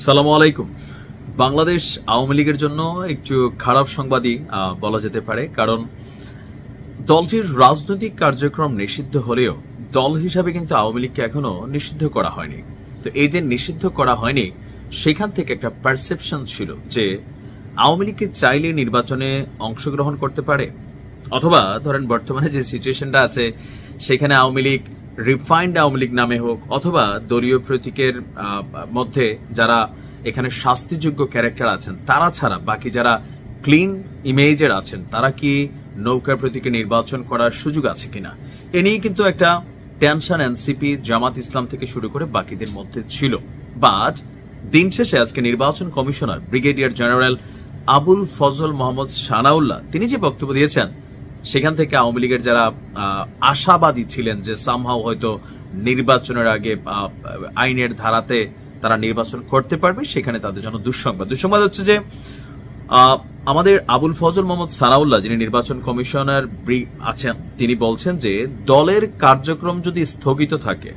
সালামু আলাইকুম। বাংলাদেশ আওয়ামী লীগের জন্য একটু খারাপ সংবাদই বলা যেতে পারে, কারণ দলটির রাজনৈতিক কার্যক্রম নিষিদ্ধ হলেও দল হিসাবে কিন্তু আওয়ামী লীগকে এখনো নিষিদ্ধ করা হয়নি। তো এই যে নিষিদ্ধ করা হয়নি, সেখান থেকে একটা পারসেপশন ছিল যে আওয়ামী লীগকে চাইলে নির্বাচনে অংশগ্রহণ করতে পারে, অথবা ধরেন বর্তমানে যে সিচুয়েশনটা আছে সেখানে আওয়ামী লীগ রিফাইন্ড আওয়ামী লীগ নামে হোক, অথবা দলীয় প্রতীকের মধ্যে যারা এখানে শাস্তিযোগ্য ক্যারেক্টার আছেন তারা ছাড়া বাকি যারা ক্লিন ইমেজের আছেন তারা কি নৌকা প্রতীকে নির্বাচন করার সুযোগ আছে কিনা, এ নিয়ে কিন্তু একটা টেনশন এনসিপি, জামাত ইসলাম থেকে শুরু করে বাকিদের মধ্যে ছিল। বাট দিন শেষে আজকে নির্বাচন commissioner brigadier general Abul Fazal Mohammad Sanaullah তিনি যে বক্তব্য দিয়েছেন, সেখান থেকে আওয়ামী লীগের যারা আশাবাদী ছিলেন যে সামহাও হয়তো নির্বাচনের আগে আইনের ধারাতে তারা নির্বাচন করতে পারবে, সেখানে তাদের জন্য দুঃসংবাদ হচ্ছে যে আমাদের আবুল ফজল মোহাম্মদ সানাউল্লাহ যিনি নির্বাচন কমিশনার আছেন, তিনি বলছেন যে দলের কার্যক্রম যদি স্থগিত থাকে,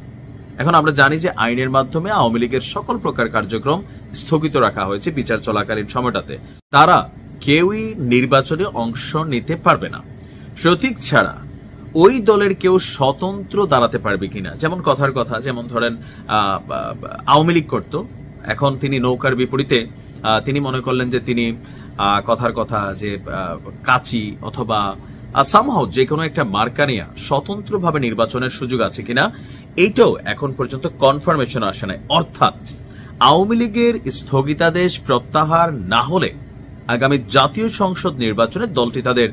এখন আমরা জানি যে আইনের মাধ্যমে আওয়ামী লীগের সকল প্রকার কার্যক্রম স্থগিত রাখা হয়েছে বিচার চলাকালীন সময়টাতে, তারা কেউই নির্বাচনে অংশ নিতে পারবে না প্রতীক ছাড়া। ওই দলের কেউ স্বতন্ত্র দাঁড়াতে পারবে কিনা, যেমন কথার কথা, যেমন ধরেন আওয়ামী লীগ করত, এখন তিনি নৌকার বিপরীতে তিনি মনে করলেন যে তিনি কথার কথা যে কাচি অথবা সামহাও যে কোনো একটা মার্কা নিয়ে স্বতন্ত্রভাবে নির্বাচনের সুযোগ আছে কিনা, এইটাও এখন পর্যন্ত কনফার্মেশন আসে নাই। অর্থাৎ আওয়ামী লীগের স্থগিতাদেশ প্রত্যাহার না হলে আগামী জাতীয় সংসদ নির্বাচনে দলটি তাদের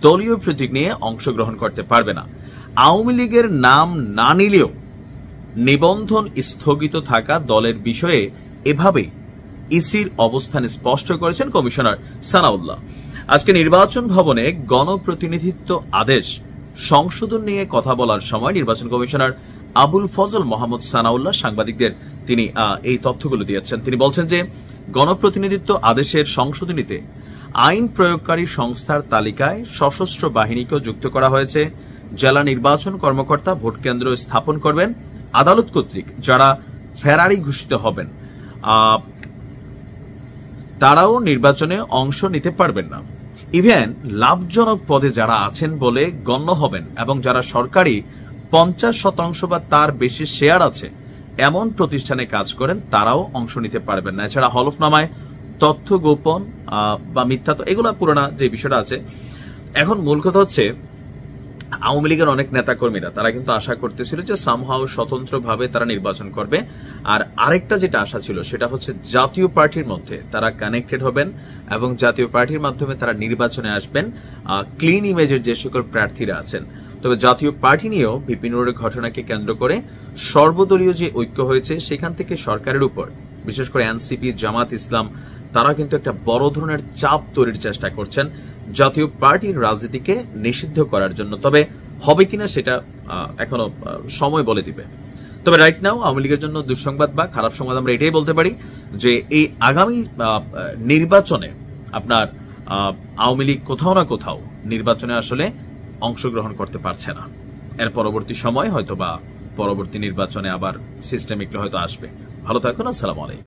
দলীয় প্রতীক নিয়ে অংশগ্রহণ করতে পারবে না। আওয়ামী লীগের নাম না নিলেও নিবন্ধন স্থগিত থাকা দলের বিষয়ে এভাবেই ইসির অবস্থান স্পষ্ট করেছেন কমিশনার সানাউল্লাহ। আজকে নির্বাচন ভবনে গণপ্রতিনিধিত্ব আদেশ সংশোধন নিয়ে কথা বলার সময় নির্বাচন কমিশনার আবুল ফজল মোহাম্মদ সানাউল্লাহ সাংবাদিকদের তিনি এই তথ্যগুলো দিয়েছেন। তিনি বলছেন যে গণপ্রতিনিধিত্ব আদেশের সংশোধনীতে আইন প্রয়োগকারী সংস্থার তালিকায় সশস্ত্র বাহিনীকেও যুক্ত করা হয়েছে। জেলা নির্বাচন কর্মকর্তা ভোট কেন্দ্র স্থাপন করবেন। আদালত কর্তৃক যারা ফেরারি ঘোষিত হবেন তারাও নির্বাচনে অংশ নিতে পারবেন না। ইভেন লাভজনক পদে যারা আছেন বলে গণ্য হবেন এবং যারা সরকারি 50% বা তার বেশি শেয়ার আছে এমন প্রতিষ্ঠানে কাজ করেন তারাও অংশ নিতে পারবেন না। এছাড়া হলফনামায় তথ্য গোপন বা মিথ্যা, এগুলা পুরোনা যে বিষয়টা আছে। এখন মূল কথা হচ্ছে আওয়ামী লীগের অনেক নেতাকর্মীরা তারা কিন্তু আশা করতেছিল যে সামহাও স্বতন্ত্রভাবে তারা নির্বাচন করবে, আর আরেকটা যেটা আশা ছিল সেটা হচ্ছে জাতীয় পার্টির মধ্যে তারা কানেক্টেড হবেন এবং জাতীয় পার্টির মাধ্যমে তারা নির্বাচনে আসবেন ক্লিন ইমেজের যে সকল প্রার্থীরা আছেন। তবে জাতীয় পার্টি নিয়েও বিপিন রোডের ঘটনাকে কেন্দ্র করে সর্বদলীয় যে ঐক্য হয়েছে সেখান থেকে সরকারের উপর বিশেষ করে এনসিপি, জামাত ইসলাম তারা কিন্তু একটা বড় ধরনের চাপ তৈরির চেষ্টা করছেন জাতীয় পার্টির রাজনীতিকে নিষিদ্ধ করার জন্য। তবে হবে কিনা সেটা এখনো সময় বলে দিবে। তবে রাইট নাও আওয়ামী লীগের জন্য দুঃসংবাদ বা খারাপ সংবাদ আমরা এটাই বলতে পারি যে এই আগামী নির্বাচনে আপনার আওয়ামী লীগ কোথাও না কোথাও নির্বাচনে আসলে অংশগ্রহণ করতে পারছে না। এর পরবর্তী সময় হয়তো বা পরবর্তী নির্বাচনে আবার সিস্টেম একটু হয়তো আসবে। ভালো থাকুন। আসসালামু আলাইকুম।